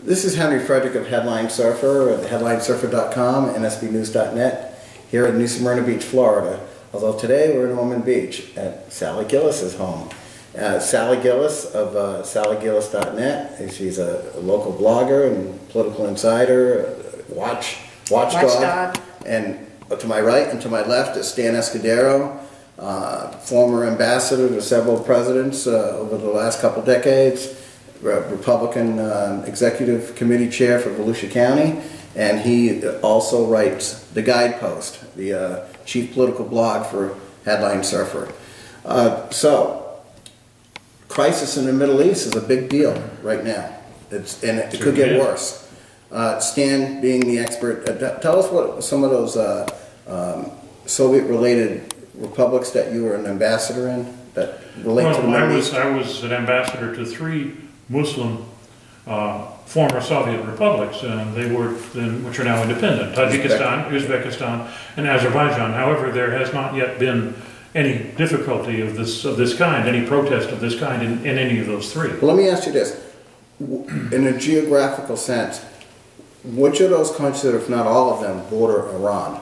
This is Henry Frederick of Headline Surfer at headlinesurfer.com and sbnews.net here in New Smyrna Beach, Florida. Although today we're in Ormond Beach at Sally Gillis's home. Sally Gillis of sallygillis.net. She's a local blogger and political insider, watchdog. And to my right and to my left is Stan Escudero, former ambassador to several presidents over the last couple decades. Republican Executive Committee Chair for Volusia County, and he also writes The Guidepost, the chief political blog for Headline Surfer. So, crisis in the Middle East is a big deal right now, and it could get worse. Stan, being the expert, tell us what some of those Soviet-related republics that you were an ambassador in that relate to the Middle East. I was an ambassador to 3 Muslim former Soviet republics, and they were which are now independent: Tajikistan, Uzbekistan, and Azerbaijan. However, there has not yet been any difficulty of this kind, any protest of this kind in any of those 3. Well, let me ask you this: in a geographical sense, which of those countries, if not all of them, border Iran?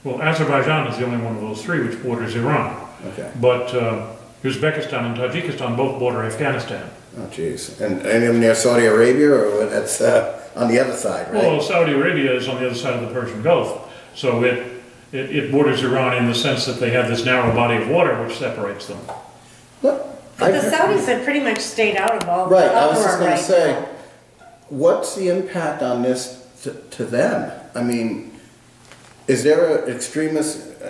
Well, Azerbaijan is the only one of those 3 which borders Iran. Okay. But Uzbekistan and Tajikistan both border Afghanistan. Oh, geez. And near Saudi Arabia, or that's on the other side, right? Well, Saudi Arabia is on the other side of the Persian Gulf, so it borders Iran in the sense that they have this narrow body of water which separates them. But the Saudis have pretty much stayed out of all the right, I was just going to say, now. What's the impact on this to them? I mean, is there an extremist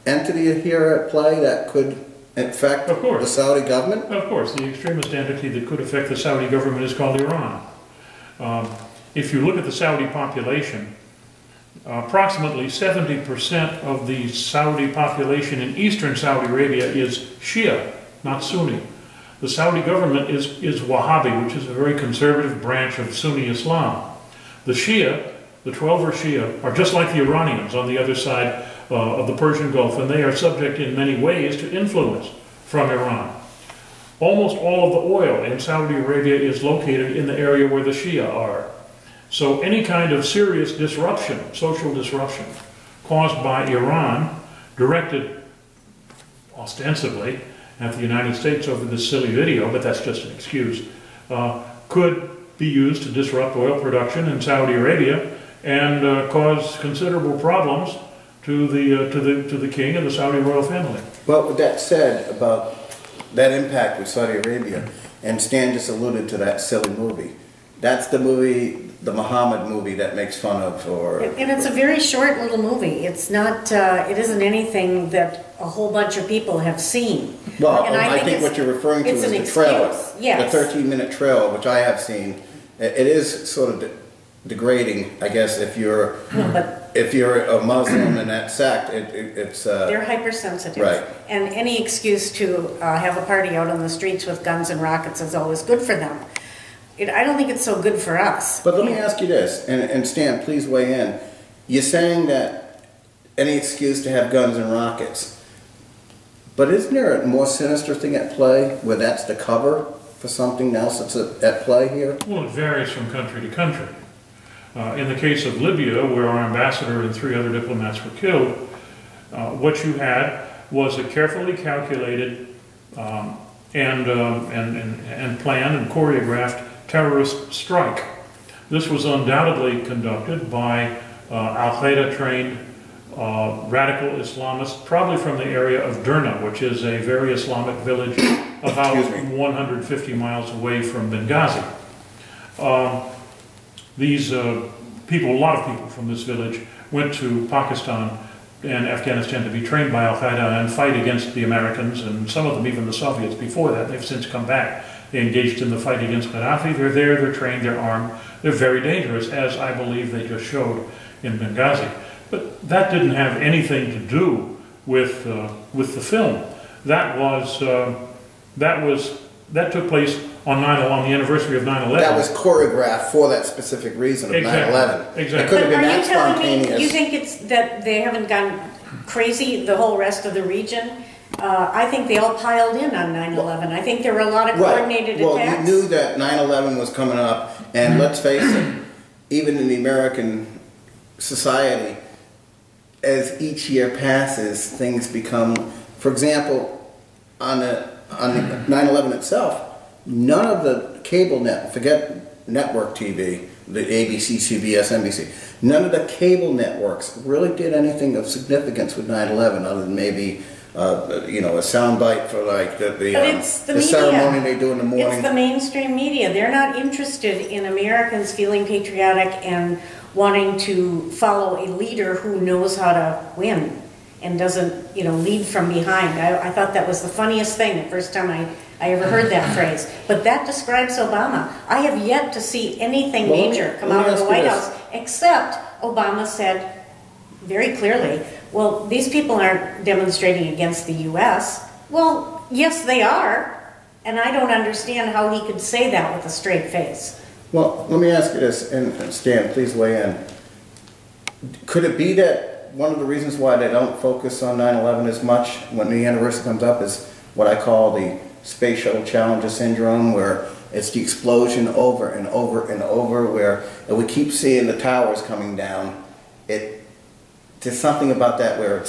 entity here at play that could affect the Saudi government? Of course. The extremist entity that could affect the Saudi government is called Iran. If you look at the Saudi population, approximately 70% of the Saudi population in eastern Saudi Arabia is Shia, not Sunni. The Saudi government is Wahhabi, which is a very conservative branch of Sunni Islam. The Shia, the 12 are Shia, are just like the Iranians on the other side of the Persian Gulf, and they are subject in many ways to influence from Iran. Almost all of the oil in Saudi Arabia is located in the area where the Shia are. So any kind of serious disruption, social disruption, caused by Iran, directed ostensibly at the United States over this silly video, but that's just an excuse, could be used to disrupt oil production in Saudi Arabia and cause considerable problems to the king and the Saudi royal family. Well, with that said about that impact with Saudi Arabia, and Stan just alluded to that silly movie. That's the movie, the Muhammad movie that makes fun of, or... And it's a very short little movie. It's not, it isn't anything that a whole bunch of people have seen. Well, and I think what you're referring to is the trailer. Yes. The 13-minute trailer, which I have seen. It is sort of degrading, I guess, if you're a Muslim in that sect. It's they're hypersensitive, right? And any excuse to have a party out on the streets with guns and rockets is always good for them. I don't think it's so good for us. But let me ask you this, and Stan, please weigh in. You're saying that any excuse to have guns and rockets, but isn't there a more sinister thing at play where that's the cover for something else that's at play here? Well, it varies from country to country. In the case of Libya, where our ambassador and 3 other diplomats were killed, what you had was a carefully calculated and planned and choreographed terrorist strike. This was undoubtedly conducted by Al-Qaeda trained radical Islamists, probably from the area of Derna, which is a very Islamic village about 150 miles away from Benghazi. These people, a lot of people from this village, went to Pakistan and Afghanistan to be trained by Al-Qaeda and fight against the Americans, and some of them even the Soviets before that. They've since come back. They engaged in the fight against Gaddafi. They're there, they're trained, they're armed. They're very dangerous, as I believe they just showed in Benghazi. But that didn't have anything to do with the film. That took place on the anniversary of 9/11. That was choreographed for that specific reason of 9/11. Exactly. It could have been that spontaneous. Are you telling me you think it's that they haven't gone crazy, the whole rest of the region? I think they all piled in on 9/11. I think there were a lot of coordinated attacks. Well, you knew that 9/11 was coming up, And let's face it, even in the American society, as each year passes, things become, for example, on the 9/11 itself, none of the cable forget network TV, the ABC, CBS, NBC, none of the cable networks really did anything of significance with 9/11 other than maybe you know, a soundbite for like the ceremony they do in the morning. It's the mainstream media. They're not interested in Americans feeling patriotic and wanting to follow a leader who knows how to win and doesn't, you know, lead from behind. I thought that was the funniest thing the first time I ever heard that phrase. But that describes Obama. I have yet to see anything major come out of the White House, except Obama said very clearly, well, these people aren't demonstrating against the U.S. Well, yes, they are. And I don't understand how he could say that with a straight face. Well, let me ask you this, and Stan, please weigh in. Could it be that one of the reasons why they don't focus on 9/11 as much when the anniversary comes up is what I call the Space Shuttle Challenger syndrome, where it's the explosion over and over and over, where we keep seeing the towers coming down. There's something about that where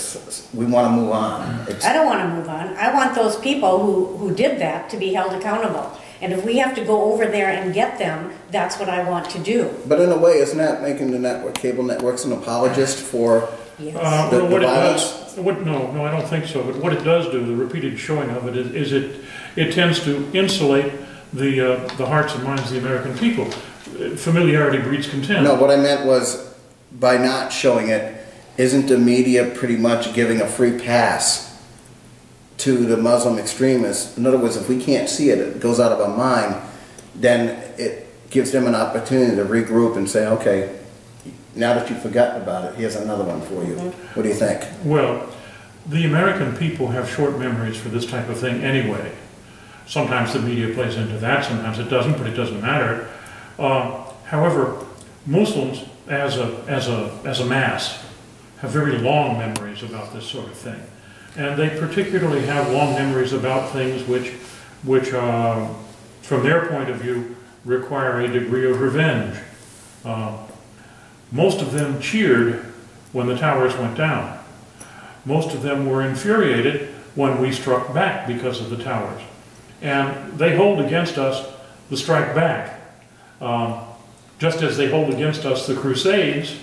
we want to move on. I don't want to move on. I want those people who did that to be held accountable. And if we have to go over there and get them, that's what I want to do. But in a way, isn't that making the cable networks an apologist for yes. the violence? No, I don't think so. But what it does do, the repeated showing of it, is it tends to insulate the hearts and minds of the American people. Familiarity breeds contempt. No, what I meant was by not showing it, isn't the media pretty much giving a free pass to the Muslim extremists? In other words, if we can't see it, it goes out of our mind, then it gives them an opportunity to regroup and say, okay, now that you've forgotten about it, here's another one for you. What do you think? Well, the American people have short memories for this type of thing anyway. Sometimes the media plays into that, sometimes it doesn't, but it doesn't matter. However, Muslims as a mass have very long memories about this sort of thing. And they particularly have long memories about things which from their point of view, require a degree of revenge. Most of them cheered when the towers went down. Most of them were infuriated when we struck back because of the towers. And they hold against us the strike back, just as they hold against us the Crusades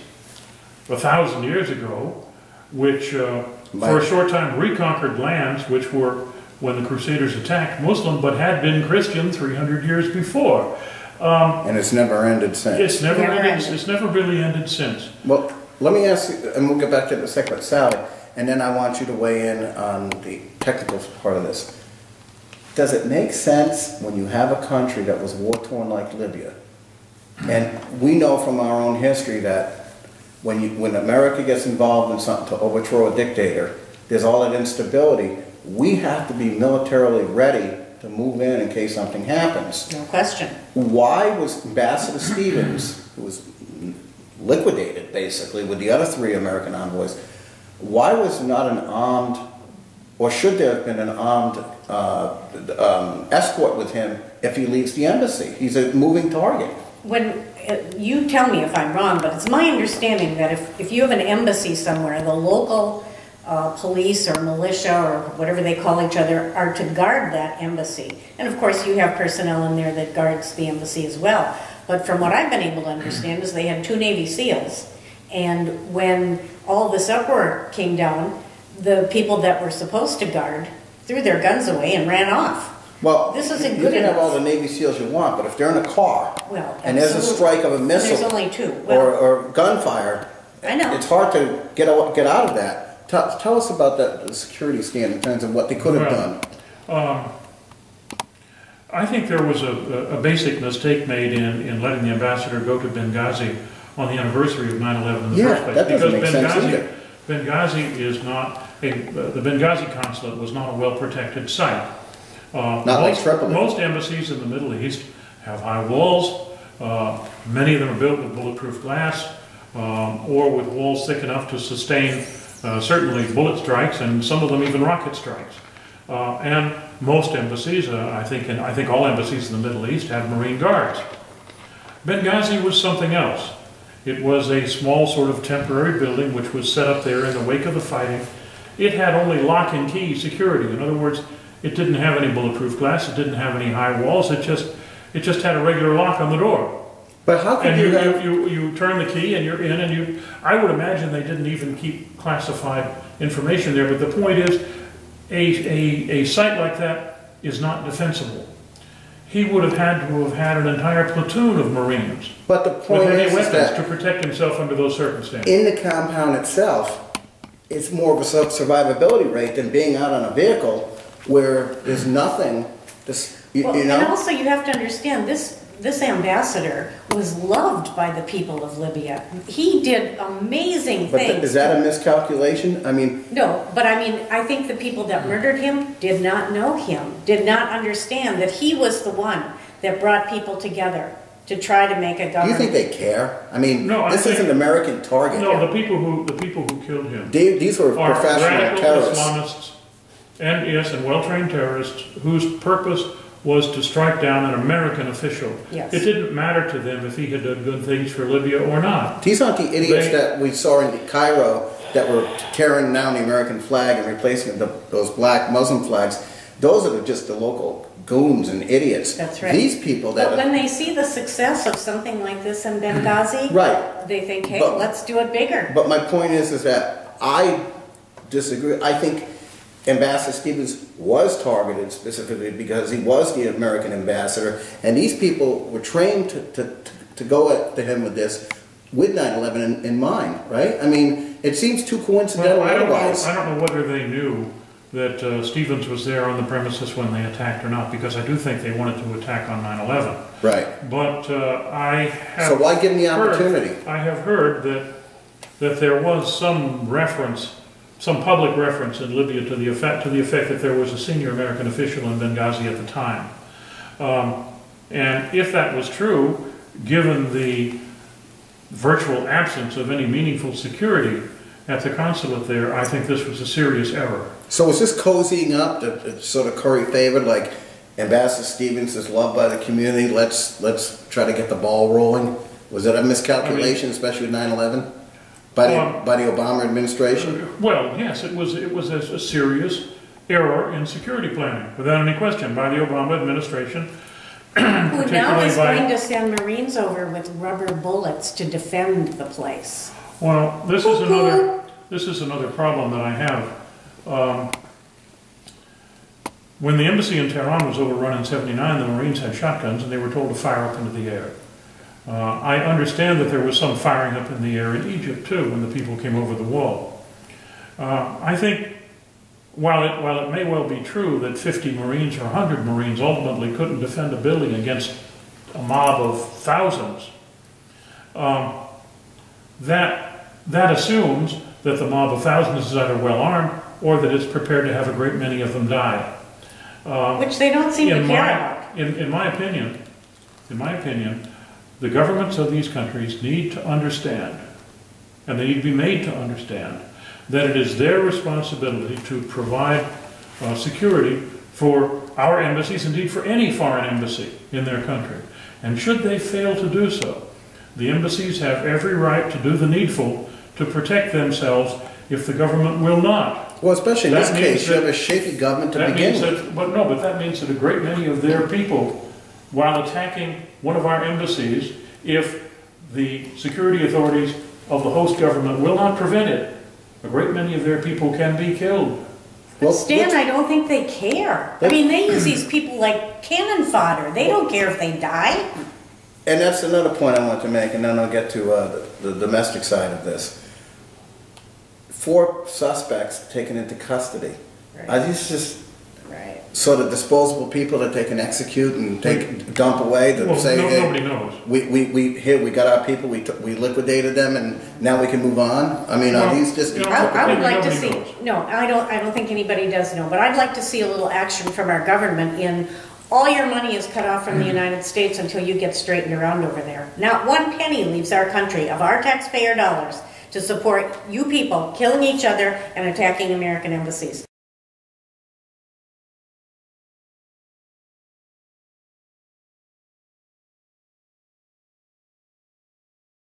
1,000 years ago, which for a short time reconquered lands which were, when the Crusaders attacked, Muslim, but had been Christian 300 years before. And it's never ended since. It's never really ended since. Well, let me ask you, and we'll get back to it in a second, but Sally, and then I want you to weigh in on the technical part of this. Does it make sense when you have a country that was war-torn like Libya, and we know from our own history that when America gets involved in something to overthrow a dictator, there's all that instability. We have to be militarily ready to move in case something happens. No question. Why was Ambassador Stevens, who was liquidated basically with the other 3 American envoys, why was not an armed, or should there have been an armed escort with him if he leaves the embassy? He's a moving target. When you tell me if I'm wrong, but it's my understanding that if you have an embassy somewhere, the local police or militia or whatever they call each other are to guard that embassy. And of course you have personnel in there that guards the embassy as well. But from what I've been able to understand is they had 2 Navy SEALs. And when all this uproar came down, the people that were supposed to guard threw their guns away and ran off. Well, this isn't you good can enough. have all the Navy SEALs you want, but if they're in a car, well, and there's a strike of a missile, there's only 2. Well, or gunfire, I know. It's hard to get out of that. Tell us about that security stand in terms of what they could have done. I think there was a basic mistake made in letting the ambassador go to Benghazi on the anniversary of 9/11 in the first place. That doesn't make sense either. Benghazi is not the Benghazi consulate was not a well-protected site. Most embassies in the Middle East have high walls. Many of them are built with bulletproof glass or with walls thick enough to sustain certainly bullet strikes and some of them even rocket strikes. And most embassies, I think all embassies in the Middle East have Marine guards. Benghazi was something else. It was a small sort of temporary building which was set up there in the wake of the fighting. It had only lock and key security. In other words, it didn't have any bulletproof glass, it didn't have any high walls, it just had a regular lock on the door. But how could And you you turn the key and you're in, and I would imagine they didn't even keep classified information there, but the point is, a site like that is not defensible. He would have had to have had an entire platoon of Marines But the point with any is weapons that to protect himself under those circumstances. in the compound itself, it's more of a survivability rate than being out on a vehicle where there's nothing, you Well, know? and also you have to understand, this ambassador was loved by the people of Libya. He did amazing But things. is that a miscalculation? I mean, No, but I mean, I think the people that murdered him did not know him, did not understand that he was the one that brought people together to try to make a do you government. think they care? I mean, No, I this think- is an American target. No, the people who killed him These were are professional radical terrorists. Islamists and well-trained terrorists whose purpose was to strike down an American official. Yes. It didn't matter to them if he had done good things for Libya or not. These aren't the idiots that we saw in Cairo that were tearing down the American flag and replacing those black Muslim flags. Those are just the local goons and idiots. That's right. These people that But when they see the success of something like this in Benghazi, Right. they think, hey, But- let's do it bigger. But my point is that I disagree. I think Ambassador Stevens was targeted specifically because he was the American ambassador, and these people were trained to go at him with this with 9/11 in mind, right? I mean, it seems too coincidental Well, otherwise. I don't know whether they knew that Stevens was there on the premises when they attacked or not, because I do think they wanted to attack on 9/11. Right. But I have So why give him the opportunity? I have heard that there was some reference, some public reference in Libya to the effect that there was a senior American official in Benghazi at the time. And if that was true, given the virtual absence of any meaningful security at the consulate there, I think this was a serious error. So is this cozying up to sort of curry favor, like Ambassador Stevens is loved by the community, let's try to get the ball rolling? Was that a miscalculation, especially with 9/11, by the Obama administration? Well, yes, it was a serious error in security planning, without any question, by the Obama administration. Who now is by- going to send Marines over with rubber bullets to defend the place. Well, this is another problem that I have. When the embassy in Tehran was overrun in '79, the Marines had shotguns and they were told to fire up into the air. I understand that there was some firing up in the air in Egypt too when the people came over the wall. I think while it may well be true that 50 Marines or 100 Marines ultimately couldn't defend a building against a mob of thousands, that assumes that the mob of thousands is either well armed or that it's prepared to have a great many of them die. Which they don't seem to care about. In my opinion, the governments of these countries need to understand, and they need to be made to understand, that it is their responsibility to provide security for our embassies, indeed for any foreign embassy in their country. And should they fail to do so, the embassies have every right to do the needful to protect themselves if the government will not. Well, especially in That this means case, you that- have a shaky government to That begin means with. but that means that a great many of their people, while attacking one of our embassies, if the security authorities of the host government will not prevent it, a great many of their people can be killed. But Well, Stan, I don't think they care. I mean, they use these people like cannon fodder. They don't care if they die. And that's another point I want to make, and then I'll get to the domestic side of this. 4 suspects taken into custody. Right. Are these just Right. sort of disposable people that they can execute and dump away? That Well, say, hey, nobody knows. we got our people, we liquidated them, and now we can move on. I mean, are Well, these just? you know, I would like to Nobody see, knows. no, I don't think anybody does know, but I'd like to see a little action from our government in all your money is cut off from the United States until you get straightened around over there. Not one penny leaves our country of our taxpayer dollars to support you people killing each other and attacking American embassies.